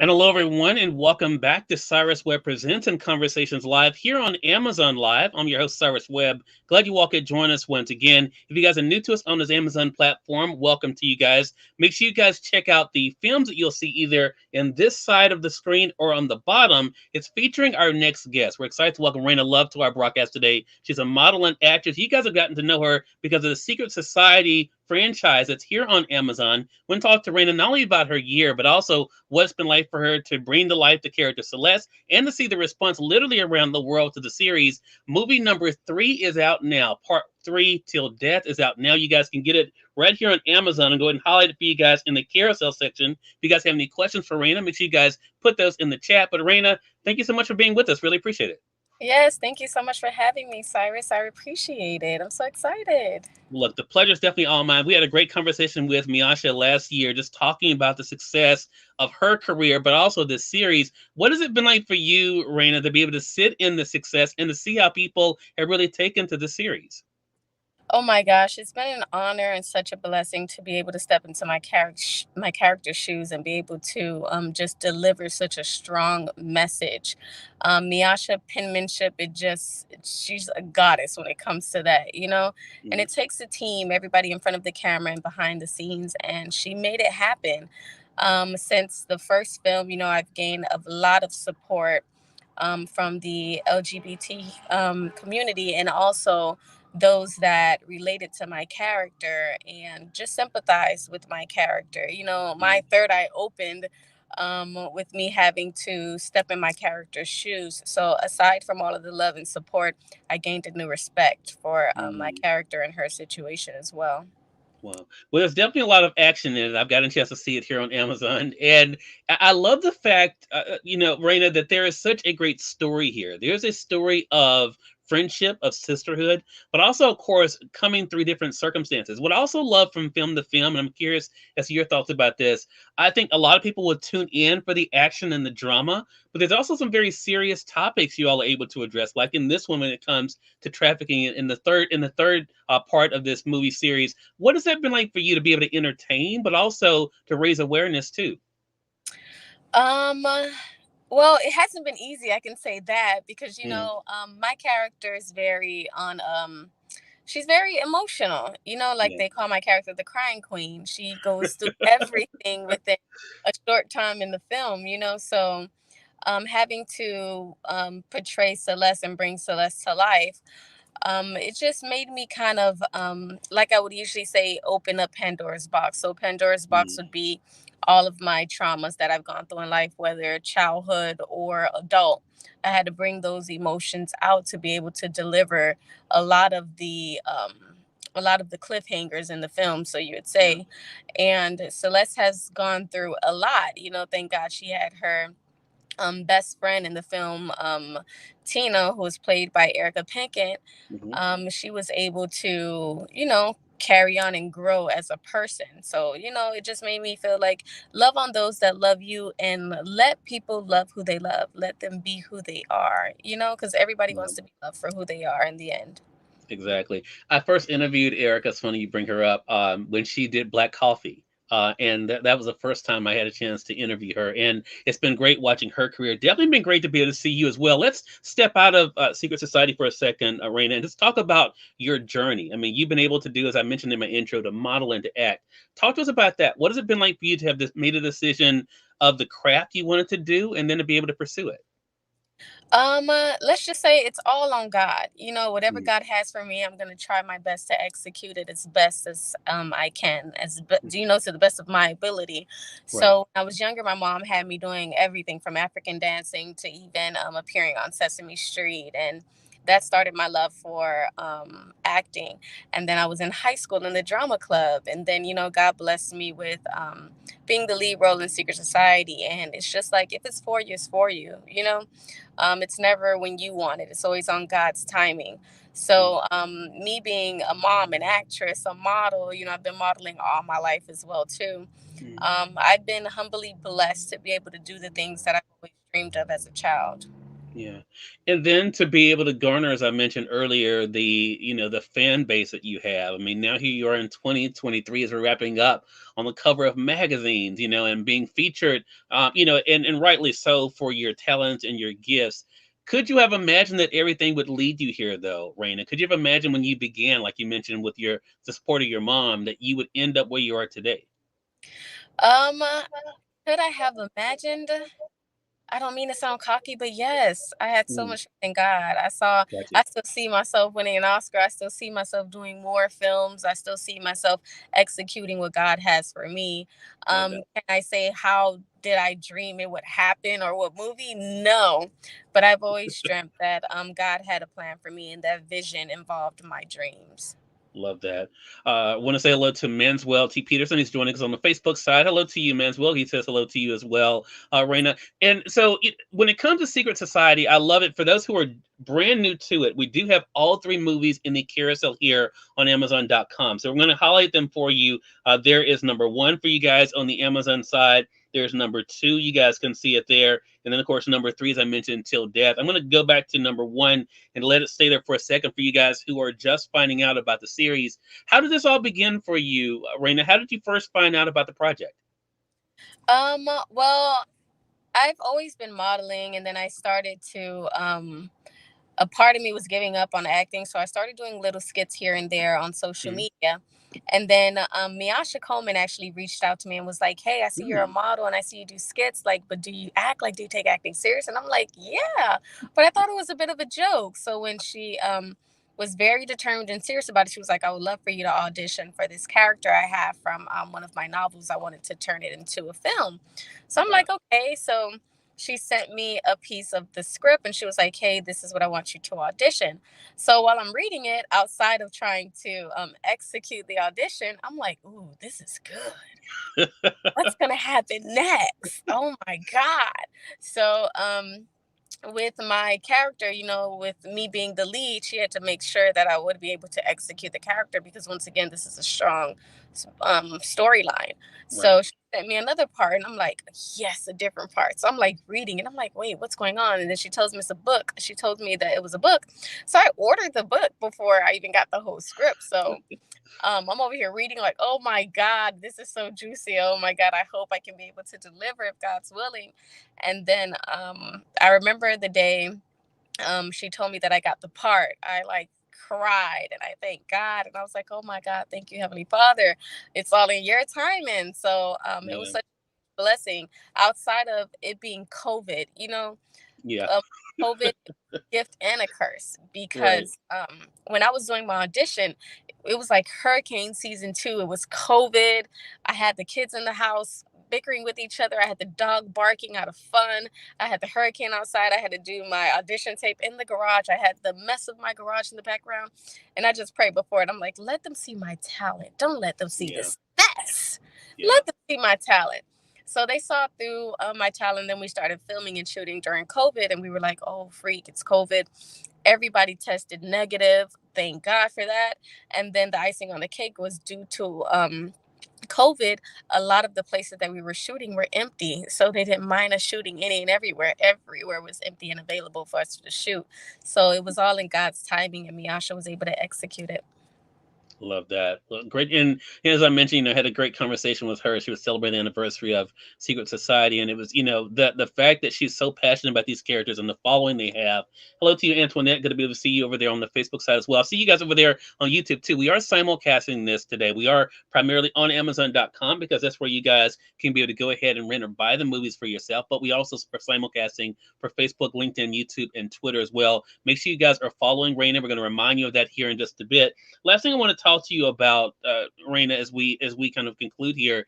And hello, everyone, and welcome back to Cyrus Webb Presents and Conversations Live here on Amazon Live. I'm your host, Cyrus Webb. Glad you all could join us once again. If you guys are new to us on this Amazon platform, welcome to you guys. Make sure you guys check out the films that you'll see either in this side of the screen or on the bottom. It's featuring our next guest. We're excited to welcome Reyna Love to our broadcast today. She's a model and actress. You guys have gotten to know her because of the Secret Society franchise that's here on Amazon. We're going to talk to Reyna not only about her year, but also what it's been like for her to bring to life the character Celeste and to see the response literally around the world to the series. Movie number 3 is out now. Part 3 Till Death is out now. You guys can get it right here on Amazon and go ahead and highlight it for you guys in the carousel section. If you guys have any questions for Reyna, make sure you guys put those in the chat. But Reyna, thank you so much for being with us. Really appreciate it. Yes, thank you so much for having me, Cyrus. I appreciate it. I'm so excited. Look, the pleasure is definitely all mine. We had a great conversation with Miasha last year, just talking about the success of her career, but also this series. What has it been like for you, Reyna, to be able to sit in the success and to see how people have really taken to the series? Oh my gosh, it's been an honor and such a blessing to be able to step into my character's shoes and be able to just deliver such a strong message. Miasha penmanship, she's a goddess when it comes to that. And Mhm. it takes a team, everybody in front of the camera and behind the scenes, and she made it happen. Since the first film, I've gained a lot of support from the LGBT community, and also those that related to my character and just sympathized with my character. My third eye opened with me having to step in my character's shoes. So, aside from all of the love and support, I gained a new respect for my Mhm. character and her situation as well. Wow. Well, there's definitely a lot of action in it. I've gotten a chance to see it here on Amazon, and I love the fact, Raina, that there is such a great story here. There's a story of friendship, of sisterhood, but also, of course, coming through different circumstances. What I also love from film to film, and I'm curious as to your thoughts about this. I think a lot of people will tune in for the action and the drama, but there's also some very serious topics you all are able to address, like in this one when it comes to trafficking. In the third part of this movie series, what has that been like for you to be able to entertain, but also to raise awareness too? Um, well, it hasn't been easy. I can say that because Mm, my character is she's very emotional. Like yeah. they call my character the crying queen. She goes through everything within a short time in the film. So having to portray Celeste and bring Celeste to life, it just made me kind of, like I would usually say, open up Pandora's box. So Pandora's box Mm, would be all of my traumas that I've gone through in life, whether childhood or adult. I had to bring those emotions out to be able to deliver a lot of the a lot of the cliffhangers in the film, so you would yeah. say. And Celeste has gone through a lot. Thank God she had her best friend in the film, Tina, who was played by Erica Pinkett. Hmm. She was able to, carry on and grow as a person. So, it just made me feel like love on those that love you and let people love who they love. Let them be who they are, because everybody Yeah. wants to be loved for who they are in the end. Exactly. I first interviewed Erica. It's funny you bring her up, when she did Black Coffee. And that was the first time I had a chance to interview her. And it's been great watching her career. Definitely been great to be able to see you as well. Let's step out of Secret Society for a second, Raina, and just talk about your journey. I mean, you've been able to do, as I mentioned in my intro, to model and to act. Talk to us about that. What has it been like for you to have made a decision of the craft you wanted to do and then to be able to pursue it? Let's just say it's all on God. Whatever Mm, God has for me, I'm gonna try my best to execute it as best as I can, mm, to the best of my ability. right. So when I was younger, my mom had me doing everything from African dancing to even appearing on Sesame Street, and that started my love for acting. And then I was in high school in the drama club, and then God blessed me with being the lead role in Secret Society. And it's just like if it's for you, it's for you. It's never when you want it. It's always on God's timing. Mm, So, me being a mom, an actress, a model, I've been modeling all my life as well too. mm. I've been humbly blessed to be able to do the things that I've always dreamed of as a child. Yeah. And then to be able to garner, as I mentioned earlier, the fan base that you have. I mean, now here you are in 2023 as we're wrapping up on the cover of magazines, and being featured, and rightly so for your talents and your gifts. Could you have imagined that everything would lead you here, though, Raina? Could you have imagined when you began, like you mentioned, with the support of your mom, that you would end up where you are today? Um, could I have imagined? I don't mean to sound cocky, but yes, I had so Mm, much faith in God. I gotcha. still see myself winning an Oscar. I still see myself doing more films. I still see myself executing what God has for me. Love that. Can I say how did I dream it would happen or what movie? No, but I've always dreamt that God had a plan for me and that vision involved my dreams. Love that. I want to say hello to Manswell T. Peterson. He's joining us on the Facebook side. Hello to you, Manswell. He says hello to you as well, Raina. And so, when it comes to Secret Society, I love it. For those who are brand new to it, we do have all three movies in the carousel here on Amazon.com. So we're going to highlight them for you. There is number one for you guys on the Amazon side. There's number two. You guys can see it there. And then, of course, number three, as I mentioned, Till Death. I'm going to go back to number one and let it stay there for a second for you guys who are just finding out about the series. How did this all begin for you, Raina? How did you first find out about the project? Well, I've always been modeling, and then I started to a part of me was giving up on acting, so I started doing little skits here and there on social Hmm. media. And then Miasha Coleman actually reached out to me and was like, "Hey, I see you're a Mm, model and I see you do skits. Like, but do you act? Like, do you take acting serious?" And I'm like, "Yeah," but I thought it was a bit of a joke. So when she was very determined and serious about it, she was like, "I would love for you to audition for this character I have from one of my novels. I wanted to turn it into a film." So I'm wow. like, "Okay." So she sent me a piece of the script and she was like, "Hey, this is what I want you to audition." So while I'm reading it, outside of trying to execute the audition, I'm like, "Ooh, this is good. What's going to happen next? Oh my God." So, with my character, with me being the lead, she had to make sure that I would be able to execute the character because once again, this is a strong storyline. Right. So she sent me another part, and I'm like, yes, a different part. So I'm like reading, and I'm like, wait, what's going on? And then she tells me it's a book. She told me that it was a book, so I ordered the book before I even got the whole script. So I'm over here reading like, oh my God, this is so juicy. Oh my God, I hope I can be able to deliver if God's willing. And then I remember the day she told me that I got the part. I like cried and I thanked God. And I was like, oh my God, thank you, Heavenly Father. It's all in your timing. So it was Yeah. such a blessing outside of it being COVID, Yeah. um, COVID gift and a curse Right. because when I was doing my audition, it was like hurricane season two. It was COVID. I had the kids in the house bickering with each other. I had the dog barking out of fun. I had the hurricane outside. I had to do my audition tape in the garage. I had the mess of my garage in the background. And I just prayed before it. I'm like, let them see my talent. Don't let them see Yeah. this mess. Yeah. Let them see my talent. So they saw through my talent. Then we started filming and shooting during COVID, and we were like, "Oh, freak, it's COVID." Everybody tested negative. Thank God for that. And then the icing on the cake was due to COVID. A lot of the places that we were shooting were empty, so they didn't mind us shooting any and everywhere. Everywhere was empty and available for us to shoot. So it was all in God's timing, and Miyasha was able to execute it. Love that. Well, great. And as I mentioned, I had a great conversation with her. She was celebrating the anniversary of Secret Society. And it was, the fact that she's so passionate about these characters and the following they have. Hello to you, Antoinette. Good to be able to see you over there on the Facebook side as well. I see you guys over there on YouTube too. We are simulcasting this today. We are primarily on Amazon.com because that's where you guys can be able to go ahead and rent or buy the movies for yourself. But we also are simulcasting for Facebook, LinkedIn, YouTube, and Twitter as well. Make sure you guys are following Raina. We're going to remind you of that here in just a bit. Last thing I want to talk to you about, Raina, as we kind of conclude here,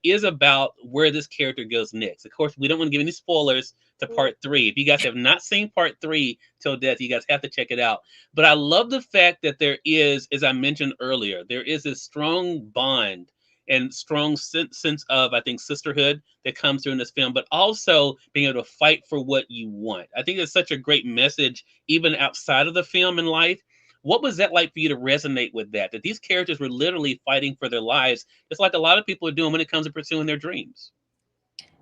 is about where this character goes next. Of course, we don't want to give any spoilers to part three. If you guys have not seen part three, Till Death, you guys have to check it out. But I love the fact that there is, as I mentioned earlier, there is this strong bond and strong sense of, I think, sisterhood that comes through in this film, but also being able to fight for what you want. I think it's such a great message, even outside of the film and life. What was that like for you to resonate with that? That these characters were literally fighting for their lives, just like a lot of people are doing when it comes to pursuing their dreams.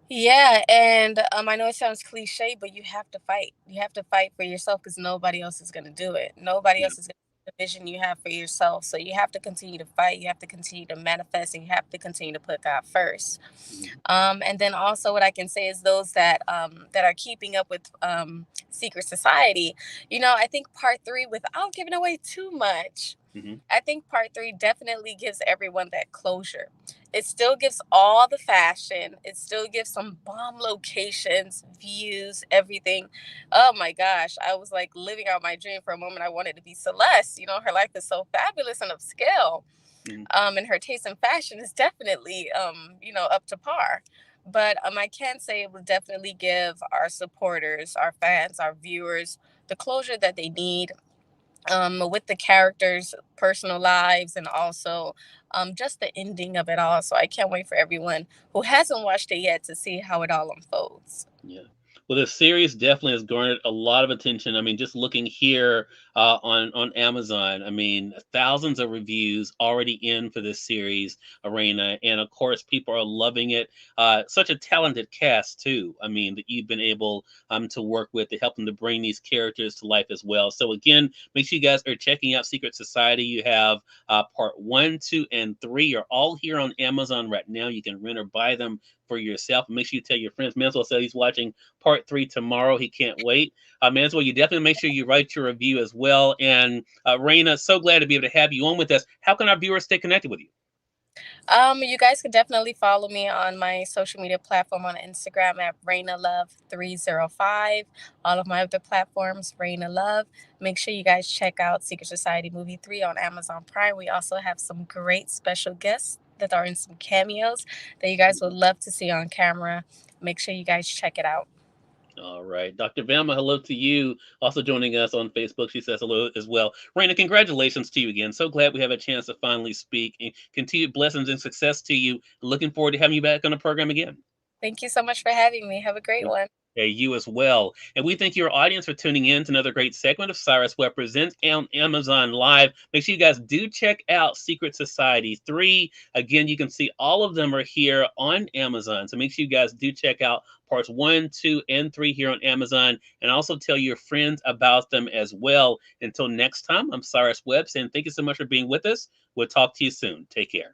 Yeah, and I know it sounds cliche, but you have to fight. You have to fight for yourself because nobody else is going to do it. Nobody Yeah. else is going to do the vision you have for yourself. So you have to continue to fight. You have to continue to manifest, and you have to continue to put God first. Mhm. And then also, what I can say is those that are keeping up with secret society. I think part three, without giving away too much, Mhm. I think part three definitely gives everyone that closure. It still gives all the fashion. It still gives some bomb locations, views, everything. Oh my gosh. I was like living out my dream for a moment. I wanted to be Celeste. Her life is so fabulous and upscale. Mhm. And her taste in fashion is definitely, up to par. But I can say it will definitely give our supporters, our fans, our viewers the closure that they need with the characters' personal lives and also just the ending of it all. So I can't wait for everyone who hasn't watched it yet to see how it all unfolds. Yeah. Well, this series definitely has garnered a lot of attention. I mean, just looking here on Amazon, I mean, thousands of reviews already in for this series, Arena, and of course, people are loving it. Such a talented cast too. I mean, that you've been able to work with to help them to bring these characters to life as well. So again, make sure you guys are checking out Secret Society. You have part one, two, and three are all here on Amazon right now. You can rent or buy them for yourself. Make sure you tell your friends. Manswell said he's watching part three tomorrow. He can't wait. Manswell, you definitely make sure you write your review as well. And Reyna, so glad to be able to have you on with us. How can our viewers stay connected with you? You guys can definitely follow me on my social media platform on Instagram at Reyna Love 305. All of my other platforms, Reyna Love. Make sure you guys check out Secret Society Movie 3 on Amazon Prime. We also have some great special guests that are in some cameos that you guys would love to see on camera. Make sure you guys check it out. All right. Dr. Velma, hello to you. Also joining us on Facebook. She says hello as well. Raina, congratulations to you again. So glad we have a chance to finally speak, and continued blessings and success to you. Looking forward to having you back on the program again. Thank you so much for having me. Have a great one. Hey, you as well. And we thank your audience for tuning in to another great segment of Cyrus Webb Presents on Amazon Live. Make sure you guys do check out Secret Society 3. Again, you can see all of them are here on Amazon. So make sure you guys do check out parts 1, 2, and 3 here on Amazon. And also tell your friends about them as well. Until next time, I'm Cyrus Webb saying thank you so much for being with us. We'll talk to you soon. Take care.